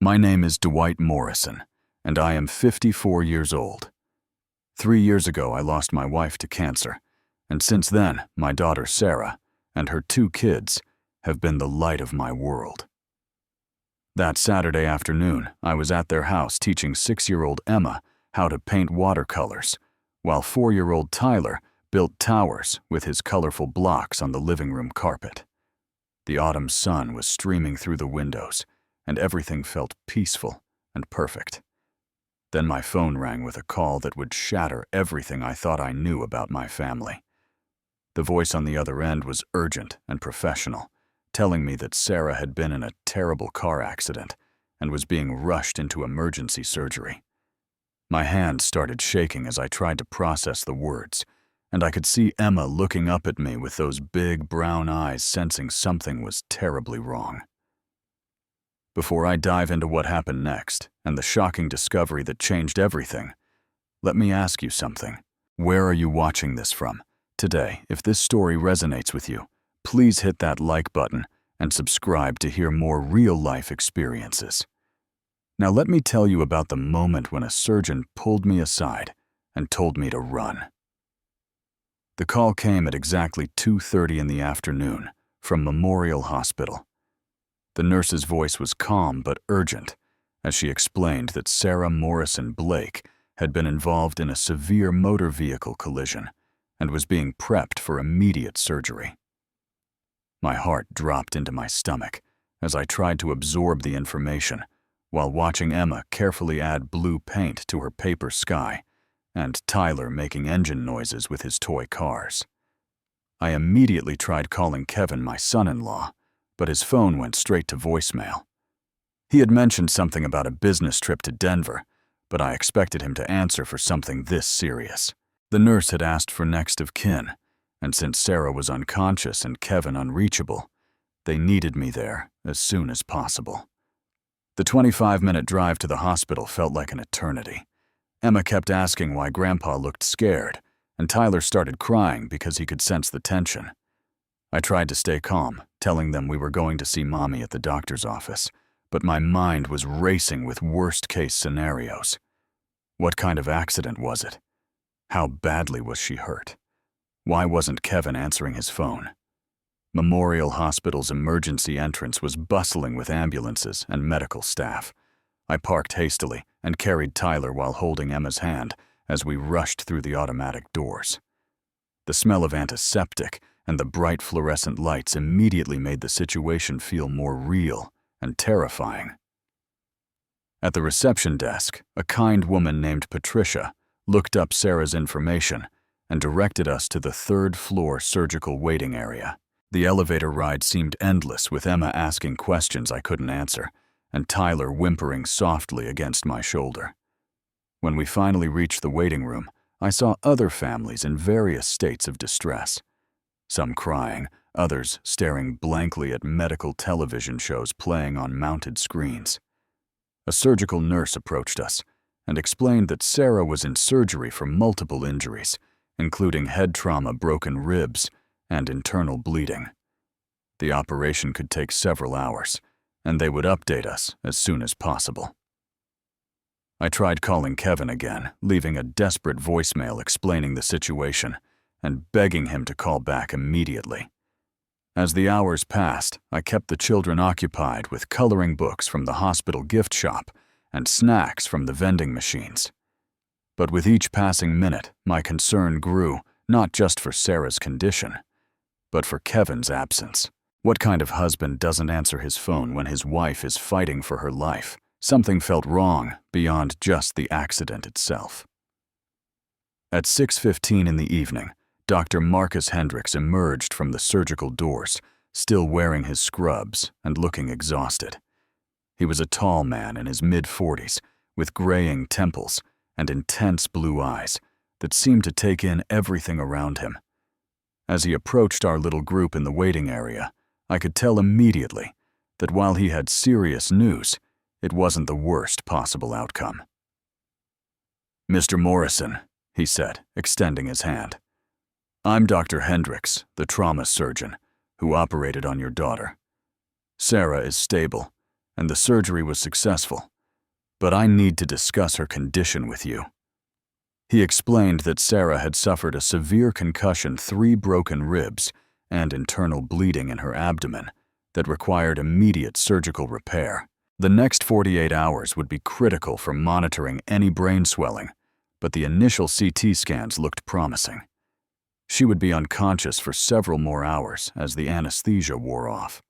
My name is Dwight Morrison, and I am 54 years old. 3 years ago, I lost my wife to cancer, and since then, my daughter Sarah and her 2 kids have been the light of my world. That Saturday afternoon, I was at their house teaching 6-year-old Emma how to paint watercolors, while 4-year-old Tyler built towers with his colorful blocks on the living room carpet. The autumn sun was streaming through the windows, and everything felt peaceful and perfect. Then my phone rang with a call that would shatter everything I thought I knew about my family. The voice on the other end was urgent and professional, telling me that Sarah had been in a terrible car accident and was being rushed into emergency surgery. My hand started shaking as I tried to process the words, and I could see Emma looking up at me with those big brown eyes, sensing something was terribly wrong. Before I dive into what happened next and the shocking discovery that changed everything, let me ask you something. Where are you watching this from? Today, if this story resonates with you, please hit that like button and subscribe to hear more real-life experiences. Now let me tell you about the moment when a surgeon pulled me aside and told me to run. The call came at exactly 2:30 in the afternoon from Memorial Hospital. The nurse's voice was calm but urgent as she explained that Sarah Morrison Blake had been involved in a severe motor vehicle collision and was being prepped for immediate surgery. My heart dropped into my stomach as I tried to absorb the information while watching Emma carefully add blue paint to her paper sky and Tyler making engine noises with his toy cars. I immediately tried calling Kevin, my son-in-law, but his phone went straight to voicemail. He had mentioned something about a business trip to Denver, but I expected him to answer for something this serious. The nurse had asked for next of kin, and since Sarah was unconscious and Kevin unreachable, they needed me there as soon as possible. The 25-minute drive to the hospital felt like an eternity. Emma kept asking why Grandpa looked scared, and Tyler started crying because he could sense the tension. I tried to stay calm, telling them we were going to see Mommy at the doctor's office, but my mind was racing with worst-case scenarios. What kind of accident was it? How badly was she hurt? Why wasn't Kevin answering his phone? Memorial Hospital's emergency entrance was bustling with ambulances and medical staff. I parked hastily and carried Tyler while holding Emma's hand as we rushed through the automatic doors. The smell of antiseptic and the bright fluorescent lights immediately made the situation feel more real and terrifying. At the reception desk, a kind woman named Patricia looked up Sarah's information and directed us to the 3rd-floor surgical waiting area. The elevator ride seemed endless, with Emma asking questions I couldn't answer, and Tyler whimpering softly against my shoulder. When we finally reached the waiting room, I saw other families in various states of distress. Some crying, others staring blankly at medical television shows playing on mounted screens. A surgical nurse approached us and explained that Sarah was in surgery for multiple injuries, including head trauma, broken ribs, and internal bleeding. The operation could take several hours, and they would update us as soon as possible. I tried calling Kevin again, leaving a desperate voicemail explaining the situation and begging him to call back immediately. As the hours passed, I kept the children occupied with coloring books from the hospital gift shop and snacks from the vending machines. But with each passing minute, my concern grew, not just for Sarah's condition, but for Kevin's absence. What kind of husband doesn't answer his phone when his wife is fighting for her life? Something felt wrong beyond just the accident itself. At 6:15 in the evening, Dr. Marcus Hendricks emerged from the surgical doors, still wearing his scrubs and looking exhausted. He was a tall man in his mid-40s, with graying temples and intense blue eyes that seemed to take in everything around him. As he approached our little group in the waiting area, I could tell immediately that while he had serious news, it wasn't the worst possible outcome. "Mr. Morrison," he said, extending his hand. "I'm Dr. Hendricks, the trauma surgeon, who operated on your daughter. Sarah is stable, and the surgery was successful. But I need to discuss her condition with you." He explained that Sarah had suffered a severe concussion, 3 broken ribs, and internal bleeding in her abdomen that required immediate surgical repair. The next 48 hours would be critical for monitoring any brain swelling, but the initial CT scans looked promising. She would be unconscious for several more hours as the anesthesia wore off.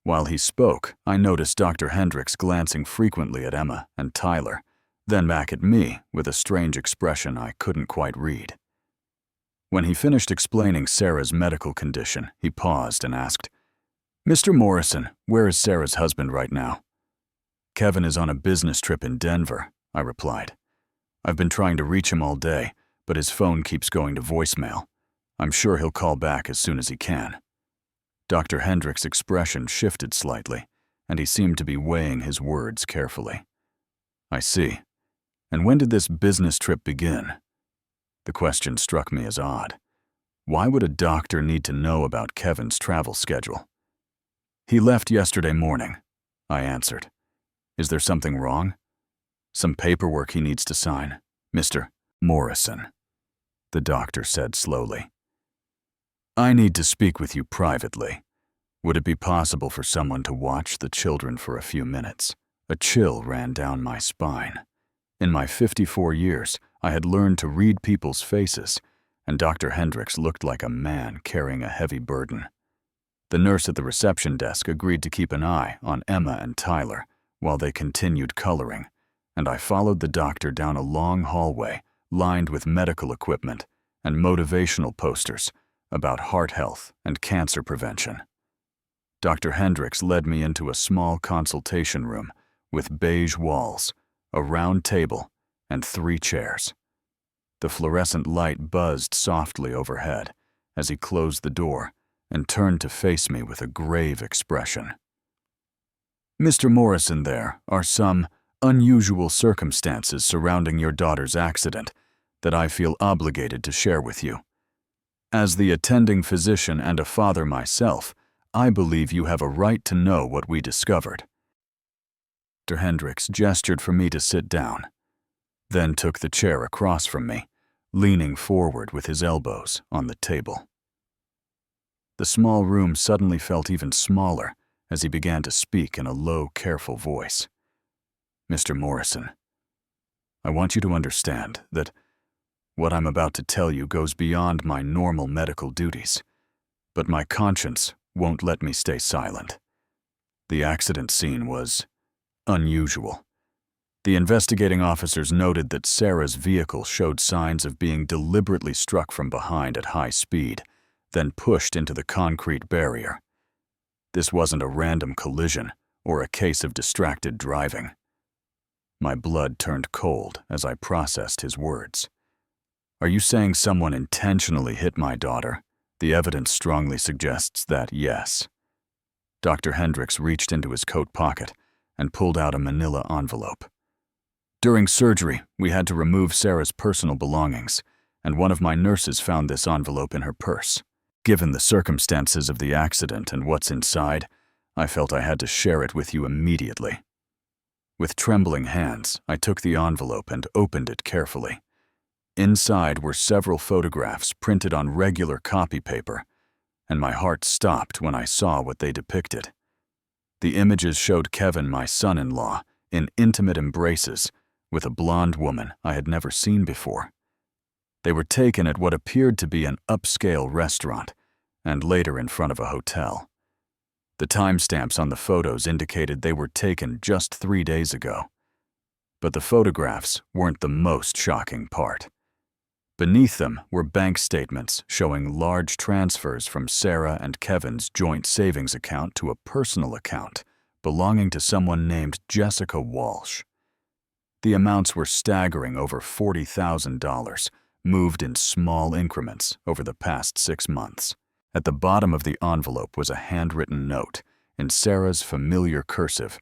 While he spoke, I noticed Dr. Hendricks glancing frequently at Emma and Tyler, then back at me with a strange expression I couldn't quite read. When he finished explaining Sarah's medical condition, he paused and asked, "Mr. Morrison, where is Sarah's husband right now?" "Kevin is on a business trip in Denver," I replied. "I've been trying to reach him all day, but his phone keeps going to voicemail. I'm sure he'll call back as soon as he can." Dr. Hendricks' expression shifted slightly, and he seemed to be weighing his words carefully. "I see. And when did this business trip begin?" The question struck me as odd. Why would a doctor need to know about Kevin's travel schedule? "He left yesterday morning," I answered. "Is there something wrong?" "Some paperwork he needs to sign, Mr. Morrison," the doctor said slowly. "I need to speak with you privately. Would it be possible for someone to watch the children for a few minutes?" A chill ran down my spine. In my 54 years, I had learned to read people's faces, and Dr. Hendricks looked like a man carrying a heavy burden. The nurse at the reception desk agreed to keep an eye on Emma and Tyler while they continued coloring, and I followed the doctor down a long hallway lined with medical equipment and motivational posters about heart health and cancer prevention. Dr. Hendricks led me into a small consultation room with beige walls, a round table, and 3 chairs. The fluorescent light buzzed softly overhead as he closed the door and turned to face me with a grave expression. "Mr. Morrison, there are some unusual circumstances surrounding your daughter's accident that I feel obligated to share with you. As the attending physician and a father myself, I believe you have a right to know what we discovered." Dr. Hendricks gestured for me to sit down, then took the chair across from me, leaning forward with his elbows on the table. The small room suddenly felt even smaller as he began to speak in a low, careful voice. "Mr. Morrison, I want you to understand that what I'm about to tell you goes beyond my normal medical duties, but my conscience won't let me stay silent. The accident scene was unusual. The investigating officers noted that Sarah's vehicle showed signs of being deliberately struck from behind at high speed, then pushed into the concrete barrier. This wasn't a random collision or a case of distracted driving." My blood turned cold as I processed his words. "Are you saying someone intentionally hit my daughter? The evidence strongly suggests that, yes." Dr. Hendricks reached into his coat pocket and pulled out a manila envelope. "During surgery, we had to remove Sarah's personal belongings, and one of my nurses found this envelope in her purse. Given the circumstances of the accident and what's inside, I felt I had to share it with you immediately." With trembling hands, I took the envelope and opened it carefully. Inside were several photographs printed on regular copy paper, and my heart stopped when I saw what they depicted. The images showed Kevin, my son-in-law, in intimate embraces with a blonde woman I had never seen before. They were taken at what appeared to be an upscale restaurant, and later in front of a hotel. The timestamps on the photos indicated they were taken just 3 days ago. But the photographs weren't the most shocking part. Beneath them were bank statements showing large transfers from Sarah and Kevin's joint savings account to a personal account belonging to someone named Jessica Walsh. The amounts were staggering, over $40,000, moved in small increments over the past 6 months. At the bottom of the envelope was a handwritten note in Sarah's familiar cursive.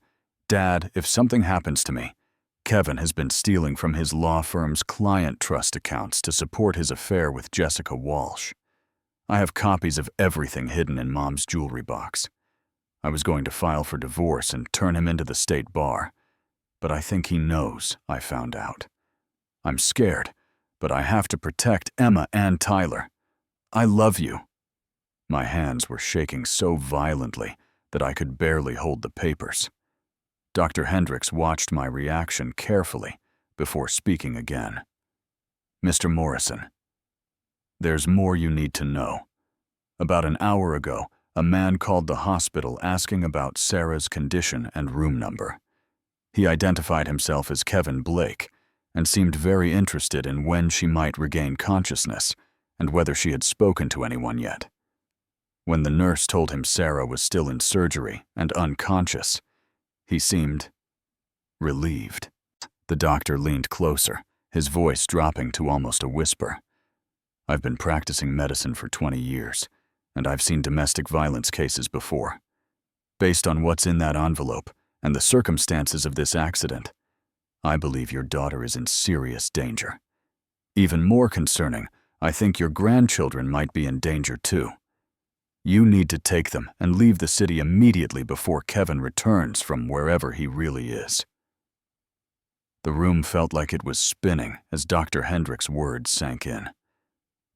"Dad, if something happens to me, Kevin has been stealing from his law firm's client trust accounts to support his affair with Jessica Walsh. I have copies of everything hidden in Mom's jewelry box. I was going to file for divorce and turn him into the state bar. But I think he knows I found out. I'm scared, but I have to protect Emma and Tyler. I love you." My hands were shaking so violently that I could barely hold the papers. Dr. Hendricks watched my reaction carefully before speaking again. "Mr. Morrison, there's more you need to know. About an hour ago, a man called the hospital asking about Sarah's condition and room number. He identified himself as Kevin Blake and seemed very interested in when she might regain consciousness and whether she had spoken to anyone yet. When the nurse told him Sarah was still in surgery and unconscious, he seemed relieved." The doctor leaned closer, his voice dropping to almost a whisper. "I've been practicing medicine for 20 years, and I've seen domestic violence cases before. Based on what's in that envelope and the circumstances of this accident, I believe your daughter is in serious danger. Even more concerning, I think your grandchildren might be in danger too. You need to take them and leave the city immediately before Kevin returns from wherever he really is." The room felt like it was spinning as Dr. Hendricks' words sank in.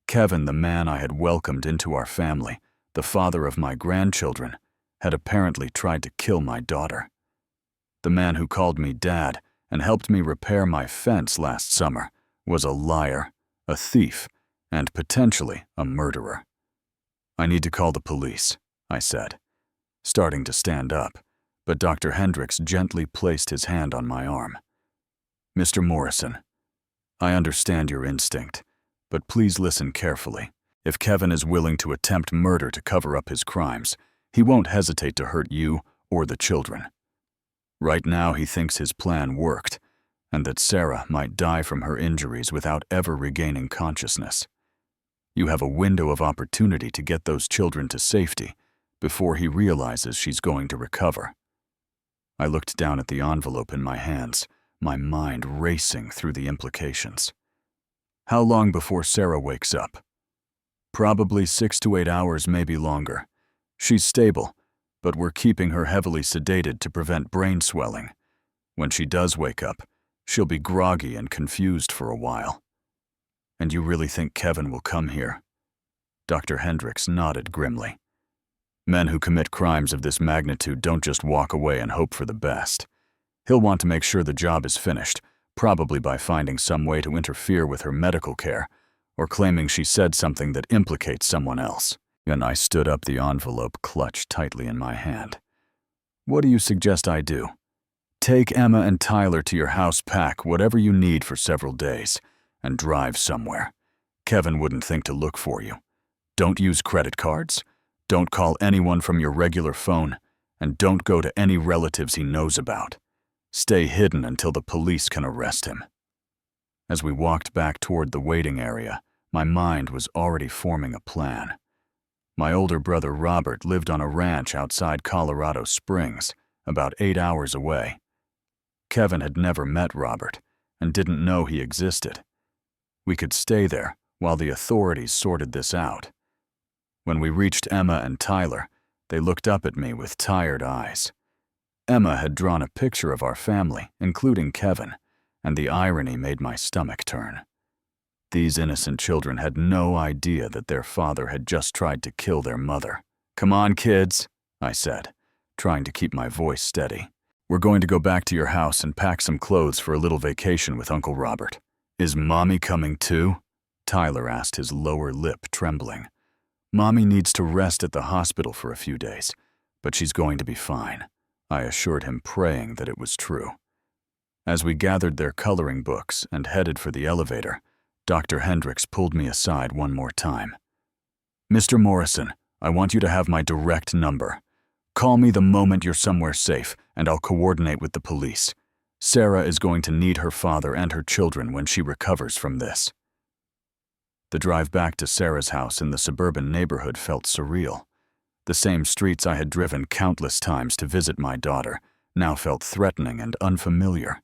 Kevin, the man I had welcomed into our family, the father of my grandchildren, had apparently tried to kill my daughter. The man who called me dad and helped me repair my fence last summer was a liar, a thief, and potentially a murderer. "I need to call the police," I said, starting to stand up, but Dr. Hendricks gently placed his hand on my arm. "Mr. Morrison, I understand your instinct, but please listen carefully. If Kevin is willing to attempt murder to cover up his crimes, he won't hesitate to hurt you or the children. Right now he thinks his plan worked, and that Sarah might die from her injuries without ever regaining consciousness. You have a window of opportunity to get those children to safety before he realizes she's going to recover." I looked down at the envelope in my hands, my mind racing through the implications. "How long before Sarah wakes up?" "Probably 6 to 8 hours, maybe longer. She's stable, but we're keeping her heavily sedated to prevent brain swelling. When she does wake up, she'll be groggy and confused for a while." "And you really think Kevin will come here?" Dr. Hendricks nodded grimly. "Men who commit crimes of this magnitude don't just walk away and hope for the best. He'll want to make sure the job is finished, probably by finding some way to interfere with her medical care, or claiming she said something that implicates someone else." And I stood up, the envelope clutched tightly in my hand. "What do you suggest I do? Take Emma and Tyler to your house, pack whatever you need for several days, and drive somewhere. Kevin wouldn't think to look for you. Don't use credit cards. Don't call anyone from your regular phone, and don't go to any relatives he knows about. Stay hidden until the police can arrest him." As we walked back toward the waiting area, my mind was already forming a plan. My older brother Robert lived on a ranch outside Colorado Springs, about 8 hours away. Kevin had never met Robert and didn't know he existed. We could stay there while the authorities sorted this out. When we reached Emma and Tyler, they looked up at me with tired eyes. Emma had drawn a picture of our family, including Kevin, and the irony made my stomach turn. These innocent children had no idea that their father had just tried to kill their mother. "Come on, kids," I said, trying to keep my voice steady. "We're going to go back to your house and pack some clothes for a little vacation with Uncle Robert." "Is Mommy coming too?" Tyler asked, his lower lip trembling. "Mommy needs to rest at the hospital for a few days, but she's going to be fine," I assured him, praying that it was true. As we gathered their coloring books and headed for the elevator, Dr. Hendricks pulled me aside one more time. "Mr. Morrison, I want you to have my direct number. Call me the moment you're somewhere safe, and I'll coordinate with the police. Sarah is going to need her father and her children when she recovers from this." The drive back to Sarah's house in the suburban neighborhood felt surreal. The same streets I had driven countless times to visit my daughter now felt threatening and unfamiliar.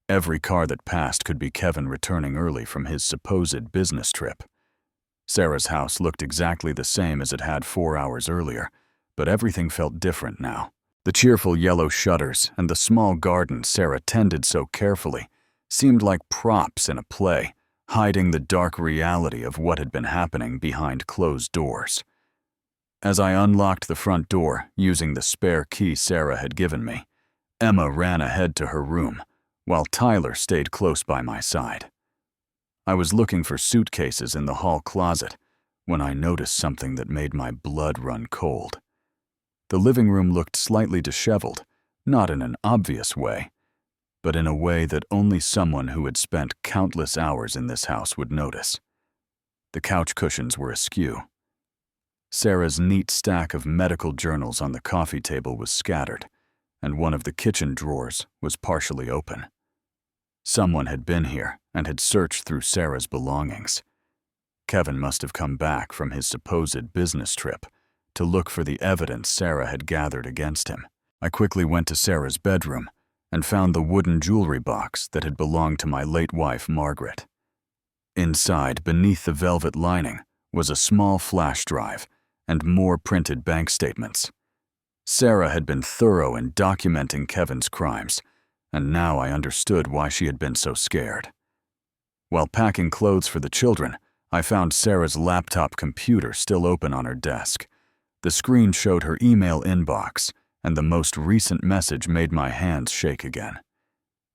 Every car that passed could be Kevin returning early from his supposed business trip. Sarah's house looked exactly the same as it had 4 hours earlier, but everything felt different now. The cheerful yellow shutters and the small garden Sarah tended so carefully seemed like props in a play, hiding the dark reality of what had been happening behind closed doors. As I unlocked the front door using the spare key Sarah had given me, Emma ran ahead to her room, while Tyler stayed close by my side. I was looking for suitcases in the hall closet when I noticed something that made my blood run cold. The living room looked slightly disheveled, not in an obvious way, but in a way that only someone who had spent countless hours in this house would notice. The couch cushions were askew. Sarah's neat stack of medical journals on the coffee table was scattered, and one of the kitchen drawers was partially open. Someone had been here and had searched through Sarah's belongings. Kevin must have come back from his supposed business trip to look for the evidence Sarah had gathered against him. I quickly went to Sarah's bedroom and found the wooden jewelry box that had belonged to my late wife, Margaret. Inside, beneath the velvet lining, was a small flash drive and more printed bank statements. Sarah had been thorough in documenting Kevin's crimes, and now I understood why she had been so scared. While packing clothes for the children, I found Sarah's laptop computer still open on her desk. The screen showed her email inbox, and the most recent message made my hands shake again.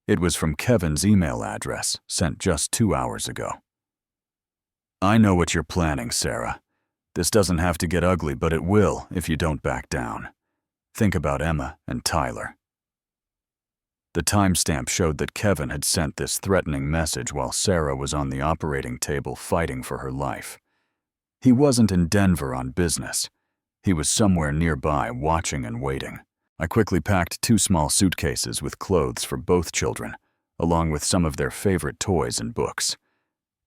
It was from Kevin's email address, sent just 2 hours ago. "I know what you're planning, Sarah. This doesn't have to get ugly, but it will if you don't back down. Think about Emma and Tyler." The timestamp showed that Kevin had sent this threatening message while Sarah was on the operating table fighting for her life. He wasn't in Denver on business. He was somewhere nearby, watching and waiting. I quickly packed 2 small suitcases with clothes for both children, along with some of their favorite toys and books.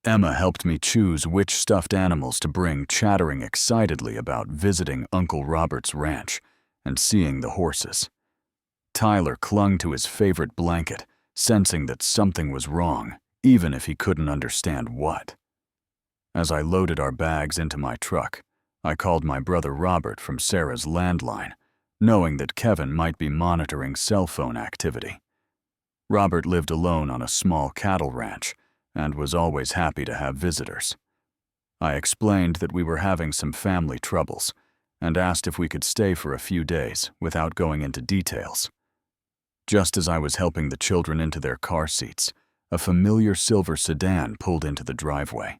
Emma helped me choose which stuffed animals to bring, chattering excitedly about visiting Uncle Robert's ranch and seeing the horses. Tyler clung to his favorite blanket, sensing that something was wrong, even if he couldn't understand what. As I loaded our bags into my truck, I called my brother Robert from Sarah's landline, knowing that Kevin might be monitoring cell phone activity. Robert lived alone on a small cattle ranch and was always happy to have visitors. I explained that we were having some family troubles and asked if we could stay for a few days without going into details. Just as I was helping the children into their car seats, a familiar silver sedan pulled into the driveway.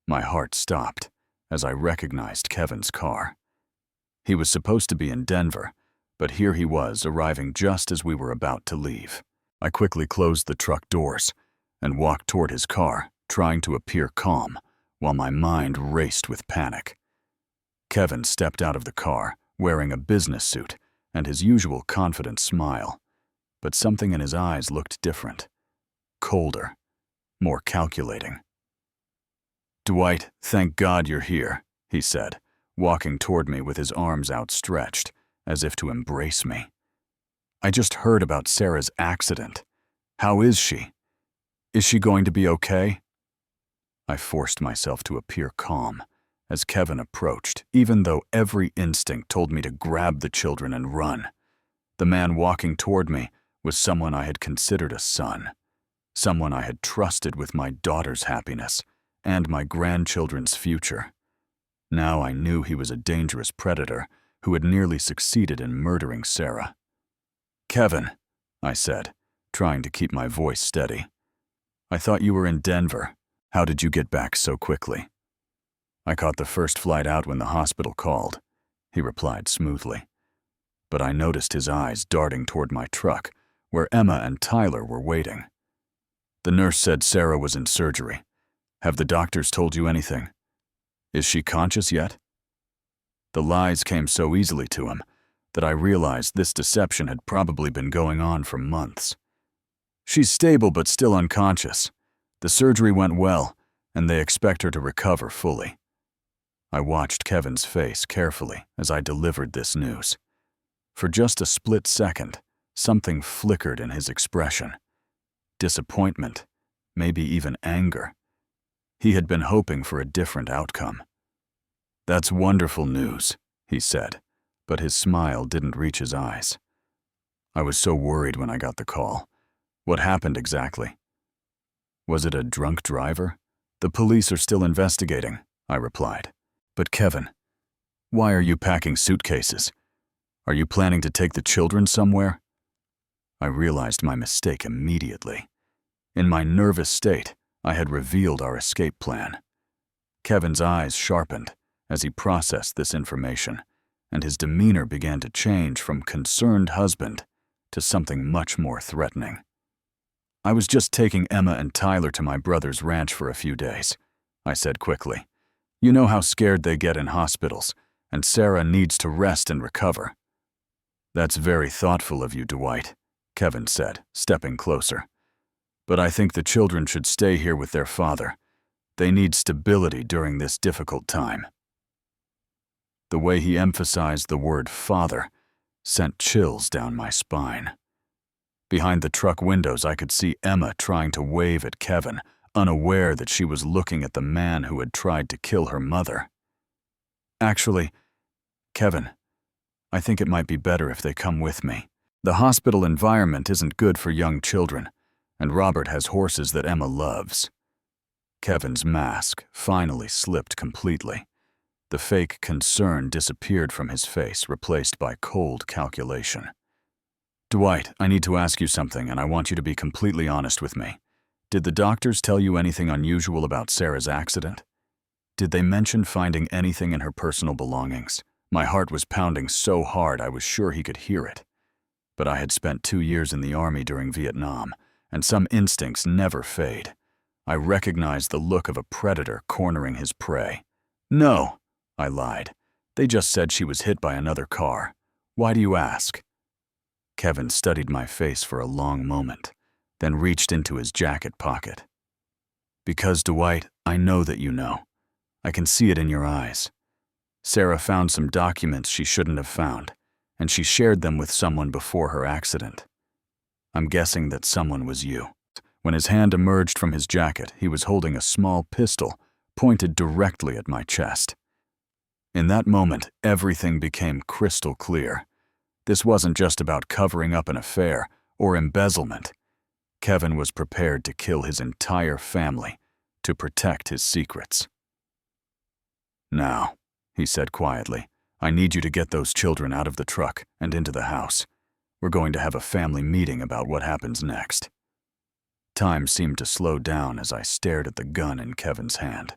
My heart stopped as I recognized Kevin's car. He was supposed to be in Denver, but here he was arriving just as we were about to leave. I quickly closed the truck doors and walked toward his car, trying to appear calm, while my mind raced with panic. Kevin stepped out of the car, wearing a business suit and his usual confident smile, but something in his eyes looked different, colder, more calculating. "Dwight, thank God you're here," he said, walking toward me with his arms outstretched, as if to embrace me. "I just heard about Sarah's accident. How is she? Is she going to be okay?" I forced myself to appear calm as Kevin approached, even though every instinct told me to grab the children and run. The man walking toward me was someone I had considered a son, someone I had trusted with my daughter's happiness and my grandchildren's future. Now I knew he was a dangerous predator who had nearly succeeded in murdering Sarah. "Kevin," I said, trying to keep my voice steady. "I thought you were in Denver. How did you get back so quickly?" "I caught the first flight out when the hospital called," he replied smoothly. But I noticed his eyes darting toward my truck, where Emma and Tyler were waiting. "The nurse said Sarah was in surgery. Have the doctors told you anything? Is she conscious yet?" The lies came so easily to him that I realized this deception had probably been going on for months. "She's stable but still unconscious. The surgery went well, and they expect her to recover fully." I watched Kevin's face carefully as I delivered this news. For just a split second, something flickered in his expression. Disappointment, maybe even anger. He had been hoping for a different outcome. "That's wonderful news," he said, but his smile didn't reach his eyes. I was so worried when I got the call. What happened exactly? Was it a drunk driver? The police are still investigating, I replied. But Kevin, why are you packing suitcases? Are you planning to take the children somewhere? I realized my mistake immediately. In my nervous state, I had revealed our escape plan. Kevin's eyes sharpened as he processed this information, and his demeanor began to change from concerned husband to something much more threatening. I was just taking Emma and Tyler to my brother's ranch for a few days, I said quickly. You know how scared they get in hospitals, and Sarah needs to rest and recover. That's very thoughtful of you, Dwight, Kevin said, stepping closer. But I think the children should stay here with their father. They need stability during this difficult time. The way he emphasized the word father sent chills down my spine. Behind the truck windows, I could see Emma trying to wave at Kevin, unaware that she was looking at the man who had tried to kill her mother. Actually, Kevin, I think it might be better if they come with me. The hospital environment isn't good for young children, and Robert has horses that Emma loves. Kevin's mask finally slipped completely. The fake concern disappeared from his face, replaced by cold calculation. Dwight, I need to ask you something, and I want you to be completely honest with me. Did the doctors tell you anything unusual about Sarah's accident? Did they mention finding anything in her personal belongings? My heart was pounding so hard I was sure he could hear it. But I had spent 2 years in the Army during Vietnam, and some instincts never fade. I recognized the look of a predator cornering his prey. No, I lied. They just said she was hit by another car. Why do you ask? Kevin studied my face for a long moment, then reached into his jacket pocket. Because, Dwight, I know that you know. I can see it in your eyes. Sarah found some documents she shouldn't have found, and she shared them with someone before her accident. I'm guessing that someone was you. When his hand emerged from his jacket, he was holding a small pistol pointed directly at my chest. In that moment, everything became crystal clear. This wasn't just about covering up an affair or embezzlement. Kevin was prepared to kill his entire family to protect his secrets. Now, he said quietly, I need you to get those children out of the truck and into the house. We're going to have a family meeting about what happens next. Time seemed to slow down as I stared at the gun in Kevin's hand.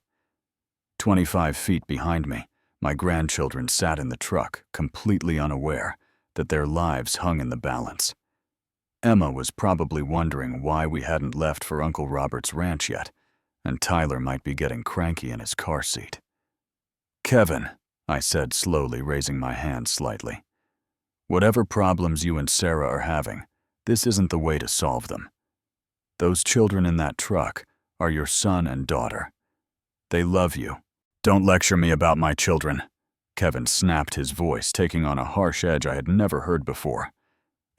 25 feet behind me, my grandchildren sat in the truck, completely unaware that their lives hung in the balance. Emma was probably wondering why we hadn't left for Uncle Robert's ranch yet, and Tyler might be getting cranky in his car seat. Kevin, I said slowly, raising my hand slightly. Whatever problems you and Sarah are having, this isn't the way to solve them. Those children in that truck are your son and daughter. They love you. Don't lecture me about my children. Kevin snapped, his voice taking on a harsh edge I had never heard before.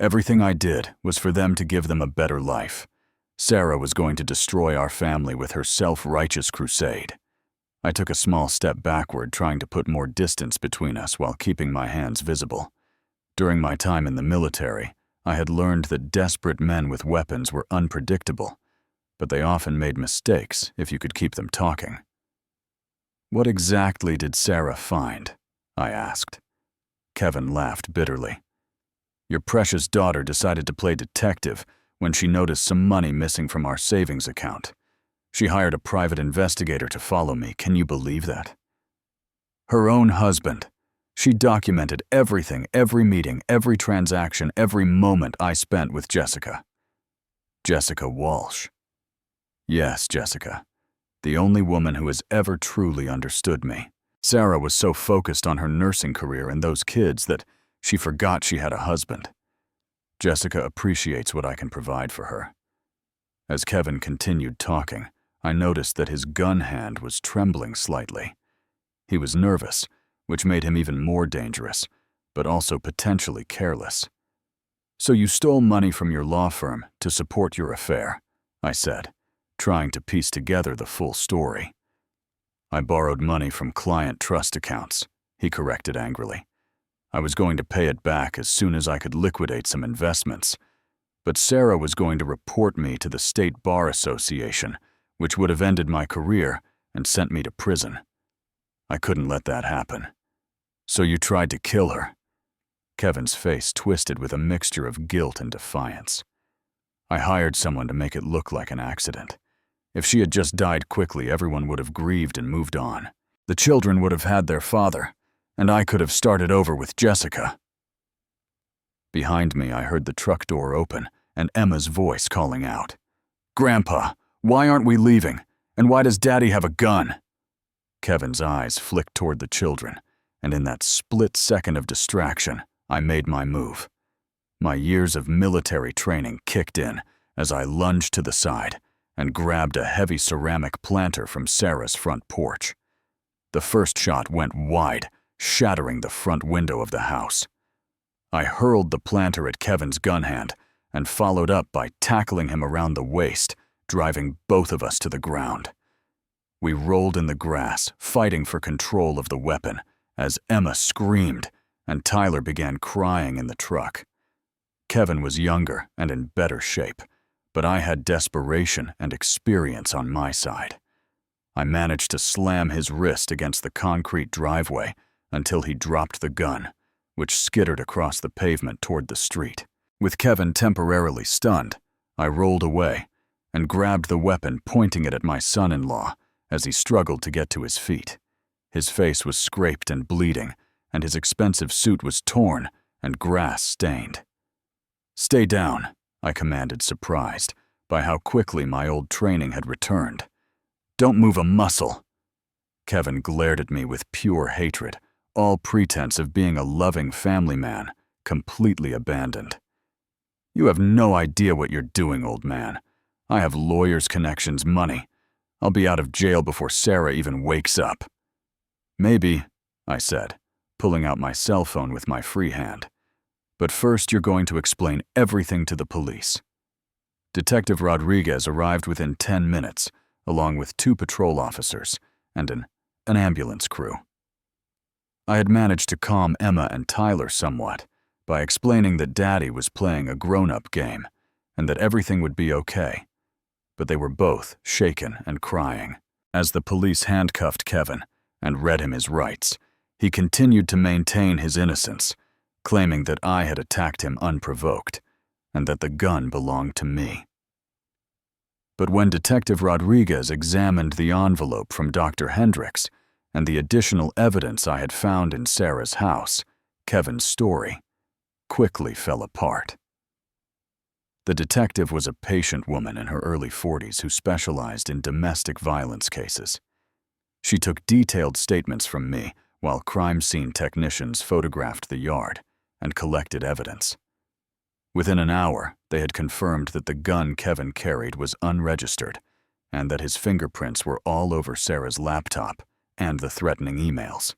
Everything I did was for them to give them a better life. Sarah was going to destroy our family with her self-righteous crusade. I took a small step backward, trying to put more distance between us while keeping my hands visible. During my time in the military, I had learned that desperate men with weapons were unpredictable, but they often made mistakes if you could keep them talking. What exactly did Sarah find? I asked. Kevin laughed bitterly. Your precious daughter decided to play detective when she noticed some money missing from our savings account. She hired a private investigator to follow me. Can you believe that? Her own husband. She documented everything, every meeting, every transaction, every moment I spent with Jessica. Jessica Walsh. Yes, Jessica. The only woman who has ever truly understood me. Sarah was so focused on her nursing career and those kids that she forgot she had a husband. Jessica appreciates what I can provide for her. As Kevin continued talking, I noticed that his gun hand was trembling slightly. He was nervous, which made him even more dangerous, but also potentially careless. So you stole money from your law firm to support your affair, I said, trying to piece together the full story. I borrowed money from client trust accounts, he corrected angrily. I was going to pay it back as soon as I could liquidate some investments. But Sarah was going to report me to the State Bar Association, which would have ended my career and sent me to prison. I couldn't let that happen. So you tried to kill her? Kevin's face twisted with a mixture of guilt and defiance. I hired someone to make it look like an accident. If she had just died quickly, everyone would have grieved and moved on. The children would have had their father, and I could have started over with Jessica. Behind me, I heard the truck door open and Emma's voice calling out, "Grandpa, why aren't we leaving? And why does Daddy have a gun?" Kevin's eyes flicked toward the children, and in that split second of distraction, I made my move. My years of military training kicked in as I lunged to the side and grabbed a heavy ceramic planter from Sarah's front porch. The first shot went wide, shattering the front window of the house. I hurled the planter at Kevin's gun hand and followed up by tackling him around the waist, driving both of us to the ground. We rolled in the grass, fighting for control of the weapon, as Emma screamed and Tyler began crying in the truck. Kevin was younger and in better shape, but I had desperation and experience on my side. I managed to slam his wrist against the concrete driveway until he dropped the gun, which skittered across the pavement toward the street. With Kevin temporarily stunned, I rolled away and grabbed the weapon, pointing it at my son-in-law as he struggled to get to his feet. His face was scraped and bleeding, and his expensive suit was torn and grass-stained. "Stay down," I commanded, surprised by how quickly my old training had returned. "Don't move a muscle." Kevin glared at me with pure hatred, all pretense of being a loving family man, completely abandoned. "You have no idea what you're doing, old man. I have lawyers' connections, money. I'll be out of jail before Sarah even wakes up." "Maybe," I said, pulling out my cell phone with my free hand. "But first you're going to explain everything to the police." Detective Rodriguez arrived within 10 minutes, along with 2 patrol officers and an ambulance crew. I had managed to calm Emma and Tyler somewhat by explaining that Daddy was playing a grown-up game and that everything would be okay. But they were both shaken and crying. As the police handcuffed Kevin and read him his rights, he continued to maintain his innocence, claiming that I had attacked him unprovoked and that the gun belonged to me. But when Detective Rodriguez examined the envelope from Dr. Hendricks and the additional evidence I had found in Sarah's house, Kevin's story quickly fell apart. The detective was a patient woman in her early 40s who specialized in domestic violence cases. She took detailed statements from me while crime scene technicians photographed the yard and collected evidence. Within an hour, they had confirmed that the gun Kevin carried was unregistered and that his fingerprints were all over Sarah's laptop and the threatening emails.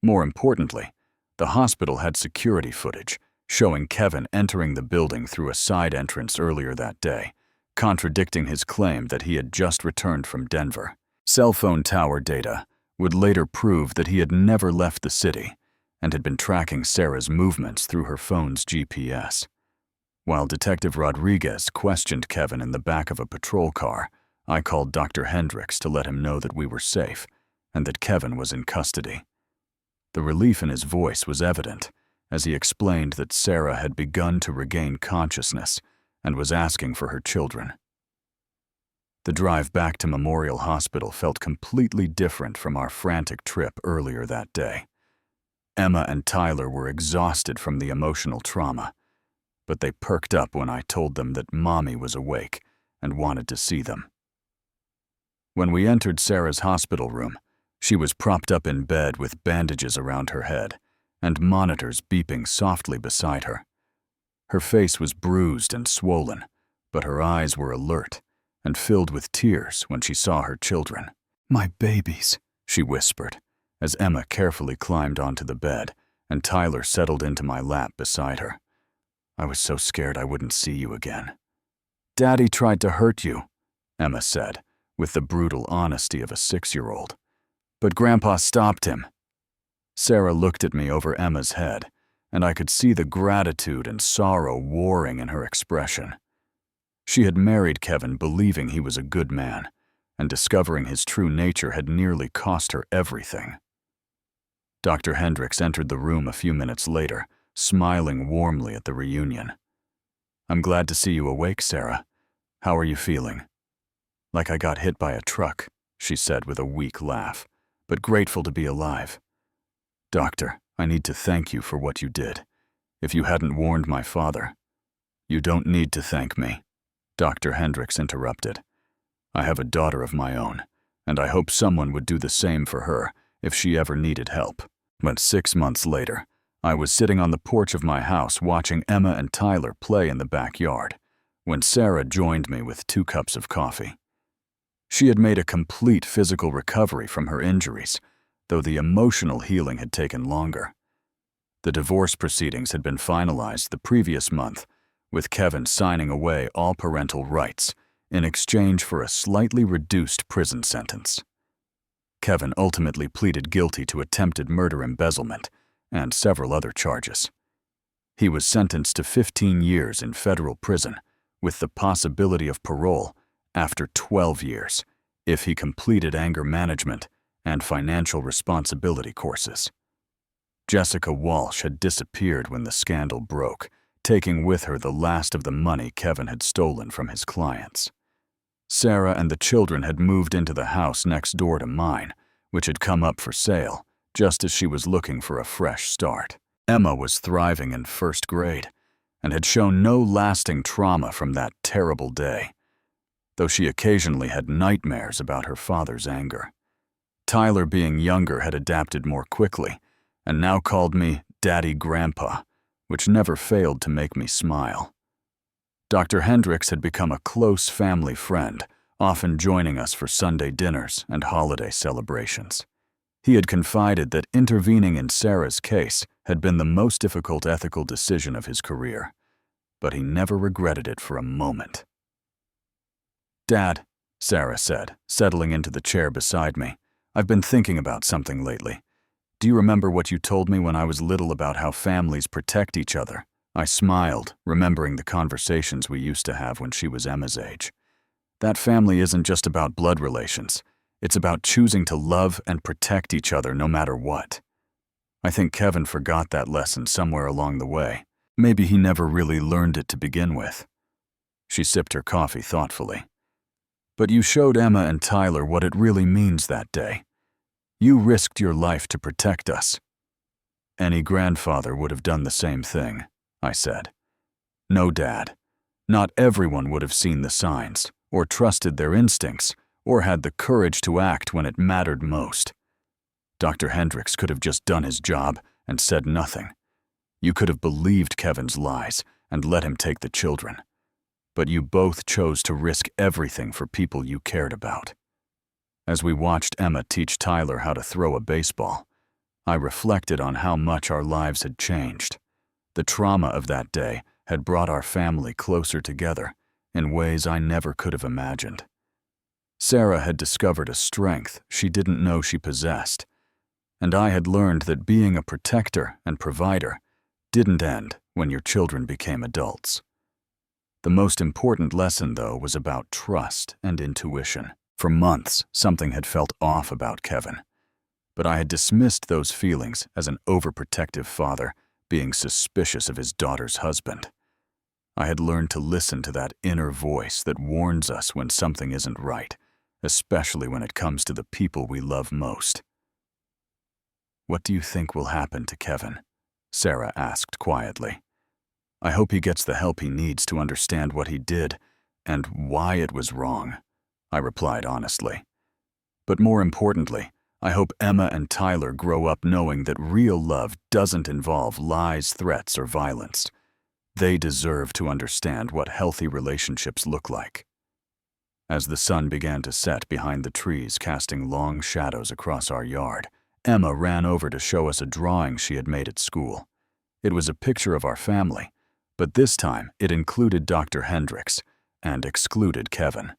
More importantly, the hospital had security footage showing Kevin entering the building through a side entrance earlier that day, contradicting his claim that he had just returned from Denver. Cell phone tower data would later prove that he had never left the city and had been tracking Sarah's movements through her phone's GPS. While Detective Rodriguez questioned Kevin in the back of a patrol car, I called Dr. Hendricks to let him know that we were safe and that Kevin was in custody. The relief in his voice was evident as he explained that Sarah had begun to regain consciousness and was asking for her children. The drive back to Memorial Hospital felt completely different from our frantic trip earlier that day. Emma and Tyler were exhausted from the emotional trauma, but they perked up when I told them that Mommy was awake and wanted to see them. When we entered Sarah's hospital room, she was propped up in bed with bandages around her head and monitors beeping softly beside her. Her face was bruised and swollen, but her eyes were alert and filled with tears when she saw her children. "My babies," she whispered, as Emma carefully climbed onto the bed and Tyler settled into my lap beside her. "I was so scared I wouldn't see you again." "Daddy tried to hurt you," Emma said, with the brutal honesty of a 6-year-old. "But Grandpa stopped him." Sarah looked at me over Emma's head, and I could see the gratitude and sorrow warring in her expression. She had married Kevin believing he was a good man, and discovering his true nature had nearly cost her everything. Dr. Hendricks entered the room a few minutes later, smiling warmly at the reunion. "I'm glad to see you awake, Sarah. How are you feeling?" "Like I got hit by a truck," she said with a weak laugh, "but grateful to be alive." "Doctor, I need to thank you for what you did. If you hadn't warned my father—" "You don't need to thank me," Dr. Hendricks interrupted. "I have a daughter of my own, and I hope someone would do the same for her if she ever needed help." But 6 months later, I was sitting on the porch of my house watching Emma and Tyler play in the backyard, when Sarah joined me with 2 cups of coffee. She had made a complete physical recovery from her injuries, though the emotional healing had taken longer. The divorce proceedings had been finalized the previous month, with Kevin signing away all parental rights in exchange for a slightly reduced prison sentence. Kevin ultimately pleaded guilty to attempted murder embezzlement and several other charges. He was sentenced to 15 years in federal prison, with the possibility of parole after 12 years if he completed anger management and financial responsibility courses. Jessica Walsh had disappeared when the scandal broke, taking with her the last of the money Kevin had stolen from his clients. Sarah and the children had moved into the house next door to mine, which had come up for sale just as she was looking for a fresh start. Emma was thriving in 1st grade and had shown no lasting trauma from that terrible day, though she occasionally had nightmares about her father's anger. Tyler, being younger, had adapted more quickly and now called me Daddy Grandpa, which never failed to make me smile. Dr. Hendricks had become a close family friend, often joining us for Sunday dinners and holiday celebrations. He had confided that intervening in Sarah's case had been the most difficult ethical decision of his career, but he never regretted it for a moment. "Dad," Sarah said, settling into the chair beside me, "I've been thinking about something lately. Do you remember what you told me when I was little about how families protect each other?" I smiled, remembering the conversations we used to have when she was Emma's age. "That family isn't just about blood relations. It's about choosing to love and protect each other no matter what." I think Kevin forgot that lesson somewhere along the way. Maybe he never really learned it to begin with. She sipped her coffee thoughtfully. "But you showed Emma and Tyler what it really means that day. You risked your life to protect us." "Any grandfather would have done the same thing," I said. "No, Dad. Not everyone would have seen the signs, or trusted their instincts, or had the courage to act when it mattered most. Dr. Hendricks could have just done his job and said nothing. You could have believed Kevin's lies and let him take the children. But you both chose to risk everything for people you cared about." As we watched Emma teach Tyler how to throw a baseball, I reflected on how much our lives had changed. The trauma of that day had brought our family closer together in ways I never could have imagined. Sarah had discovered a strength she didn't know she possessed, and I had learned that being a protector and provider didn't end when your children became adults. The most important lesson, though, was about trust and intuition. For months, something had felt off about Kevin, but I had dismissed those feelings as an overprotective father being suspicious of his daughter's husband. I had learned to listen to that inner voice that warns us when something isn't right, especially when it comes to the people we love most. "What do you think will happen to Kevin?" Sarah asked quietly. "I hope he gets the help he needs to understand what he did and why it was wrong," I replied honestly. "But more importantly, I hope Emma and Tyler grow up knowing that real love doesn't involve lies, threats, or violence. They deserve to understand what healthy relationships look like." As the sun began to set behind the trees, casting long shadows across our yard, Emma ran over to show us a drawing she had made at school. It was a picture of our family, but this time it included Dr. Hendricks and excluded Kevin.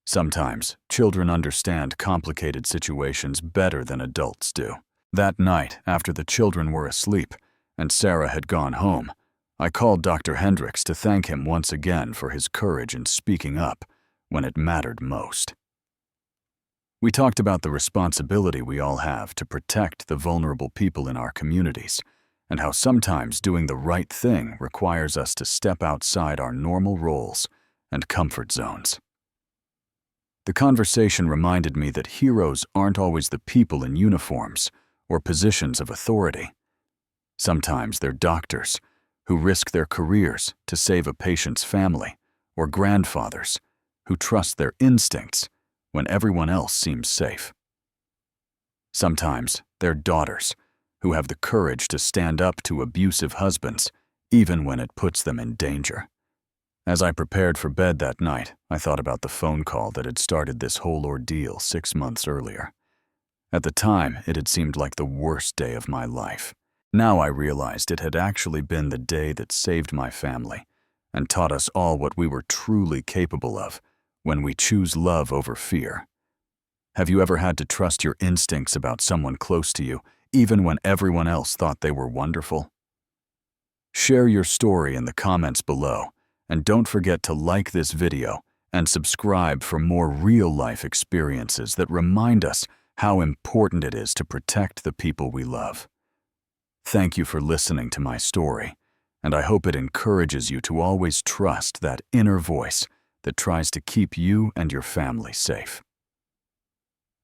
Sometimes, children understand complicated situations better than adults do. That night, after the children were asleep and Sarah had gone home, I called Dr. Hendricks to thank him once again for his courage in speaking up when it mattered most. We talked about the responsibility we all have to protect the vulnerable people in our communities, and how sometimes doing the right thing requires us to step outside our normal roles and comfort zones. The conversation reminded me that heroes aren't always the people in uniforms or positions of authority. Sometimes they're doctors who risk their careers to save a patient's family, or grandfathers who trust their instincts when everyone else seems safe. Sometimes they're daughters who have the courage to stand up to abusive husbands even when it puts them in danger. As I prepared for bed that night, I thought about the phone call that had started this whole ordeal 6 months earlier. At the time, it had seemed like the worst day of my life. Now I realized it had actually been the day that saved my family and taught us all what we were truly capable of when we choose love over fear. Have you ever had to trust your instincts about someone close to you, even when everyone else thought they were wonderful? Share your story in the comments below, and don't forget to like this video and subscribe for more real-life experiences that remind us how important it is to protect the people we love. Thank you for listening to my story, and I hope it encourages you to always trust that inner voice that tries to keep you and your family safe.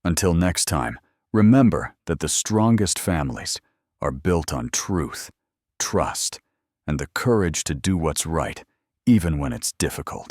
Until next time, remember that the strongest families are built on truth, trust, and the courage to do what's right, even when it's difficult.